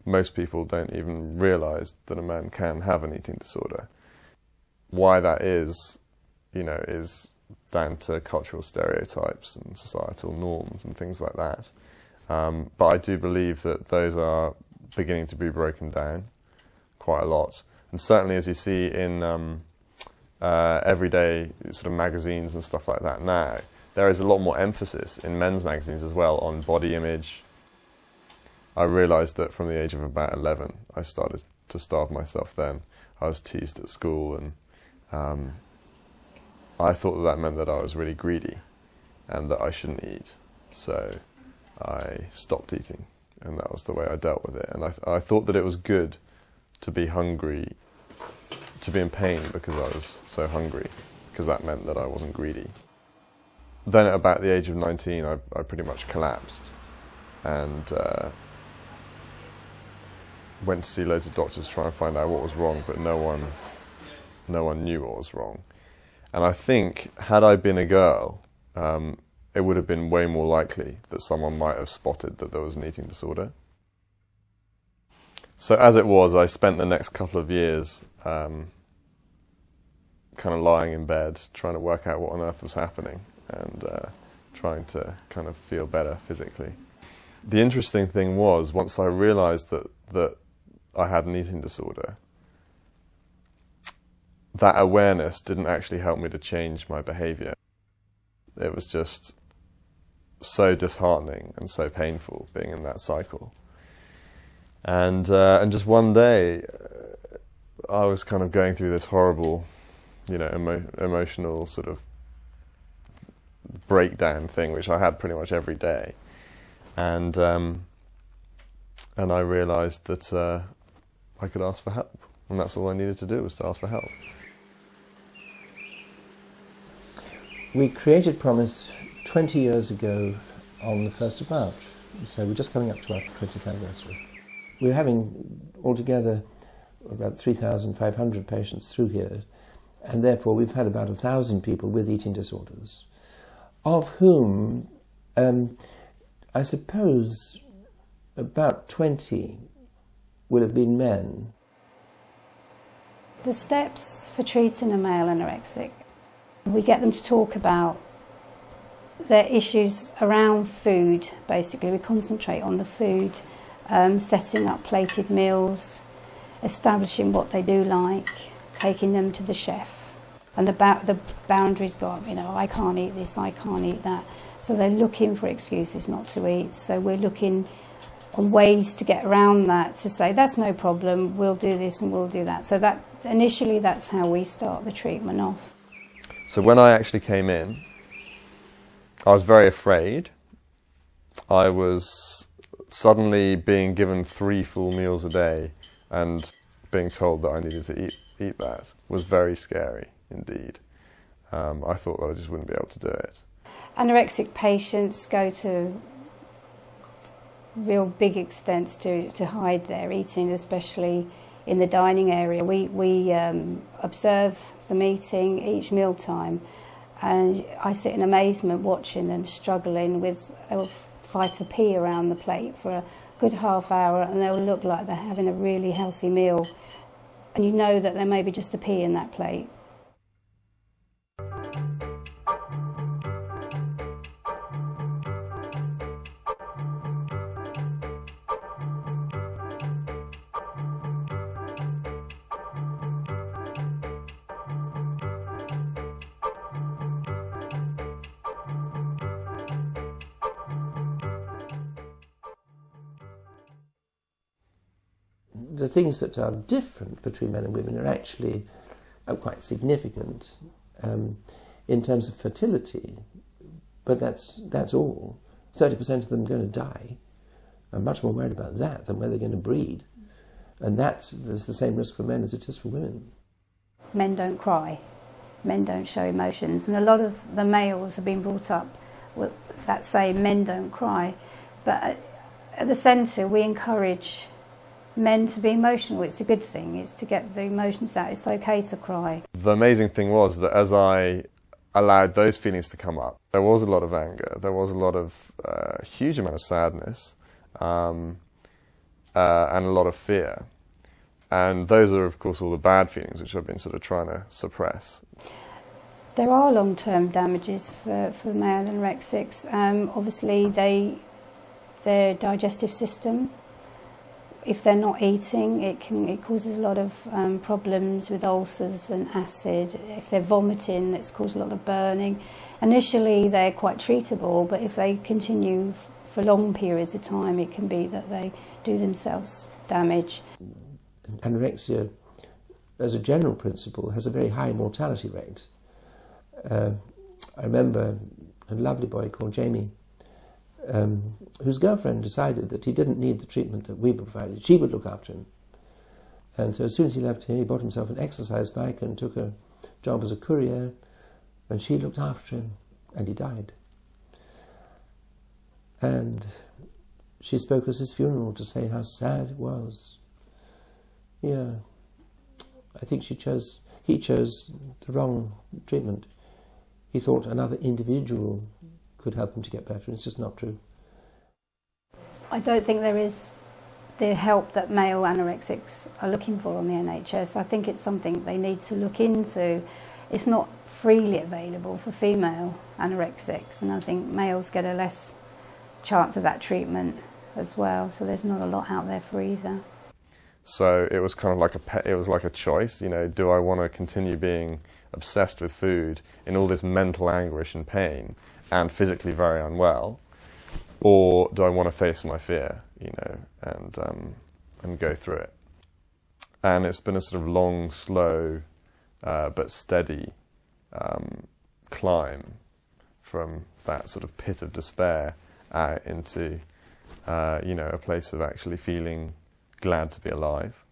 most people don't even realise that a man can have an eating disorder. Why that is, you know, is down to cultural stereotypes and societal norms and things like that. But I do believe that those are beginning to be broken down quite a lot. And certainly, as you see in everyday sort of magazines and stuff like that now, there is a lot more emphasis in men's magazines as well on body image. I realised that from the age of about 11, I started to starve myself then. I was teased at school, and I thought that meant that I was really greedy and that I shouldn't eat. So I stopped eating, and that was the way I dealt with it. And I thought that it was good to be hungry, to be in pain because I was so hungry, because that meant that I wasn't greedy. Then at about the age of 19, I pretty much collapsed, and went to see loads of doctors to try and find out what was wrong, but no one knew what was wrong. And I think, had I been a girl, it would have been way more likely that someone might have spotted that there was an eating disorder. So as it was, I spent the next couple of years kind of lying in bed, trying to work out what on earth was happening, and trying to kind of feel better physically. The interesting thing was, once I realised that I had an eating disorder, that awareness didn't actually help me to change my behaviour. It was just so disheartening and so painful being in that cycle. And just one day, I was kind of going through this horrible, you know, emotional sort of breakdown thing, which I had pretty much every day. And I realised that I could ask for help, and that's all I needed to do, was to ask for help. We created Promis 20 years ago on the 1st of March, so we're just coming up to our 20th anniversary. We're having altogether about 3,500 patients through here, and therefore we've had about 1,000 people with eating disorders, of whom I suppose about 20 will have been men. The steps for treating a male anorexic, we get them to talk about their issues around food. Basically, we concentrate on the food, setting up plated meals, establishing what they do like, taking them to the chef. And the boundaries go up, you know, I can't eat this, I can't eat that. So they're looking for excuses not to eat. So we're looking on ways to get around that, to say, that's no problem, we'll do this and we'll do that. So that initially, that's how we start the treatment off. So when I actually came in, I was very afraid. I was suddenly being given 3 full meals a day, and being told that I needed to eat that was very scary indeed. I thought that I just wouldn't be able to do it. Anorexic patients go to real big extents to hide their eating, especially in the dining area. We observe them eating each mealtime, and I sit in amazement watching them struggling with a fight to pee around the plate for a good half hour, and they'll look like they're having a really healthy meal, and you know that there may be just a pea in that plate. The things that are different between men and women are actually quite significant in terms of fertility, but that's all. 30% of them are going to die. I'm much more worried about that than where they're going to breed, and there's the same risk for men as it is for women. Men don't cry, men don't show emotions, and a lot of the males have been brought up with that saying, men don't cry, but at the centre we encourage men to be emotional. It's a good thing, it's to get the emotions out, it's okay to cry. The amazing thing was that as I allowed those feelings to come up, there was a lot of anger, there was a lot of huge amount of sadness, and a lot of fear. And those are, of course, all the bad feelings which I've been sort of trying to suppress. There are long-term damages for male anorexics. Obviously, their digestive system, if they're not eating, it causes a lot of problems with ulcers and acid. If they're vomiting, it's caused a lot of burning. Initially, they're quite treatable, but if they continue for long periods of time, it can be that they do themselves damage. Anorexia, as a general principle, has a very high mortality rate. I remember a lovely boy called Jamie, whose girlfriend decided that he didn't need the treatment that we provided. She would look after him. And so as soon as he left here, he bought himself an exercise bike and took a job as a courier, and she looked after him, and he died. And she spoke at his funeral to say how sad it was. Yeah, I think he chose the wrong treatment. He thought another individual could help him to get better, and it's just not true. I don't think there is the help that male anorexics are looking for on the NHS. I think it's something they need to look into. It's not freely available for female anorexics, and I think males get a less chance of that treatment as well, so there's not a lot out there for either. So it was kind of like a choice, you know, do I want to continue being obsessed with food in all this mental anguish and pain and physically very unwell, or do I want to face my fear, you know, and go through it? And it's been a sort of long, slow, but steady climb from that sort of pit of despair out into, you know, a place of actually feeling glad to be alive.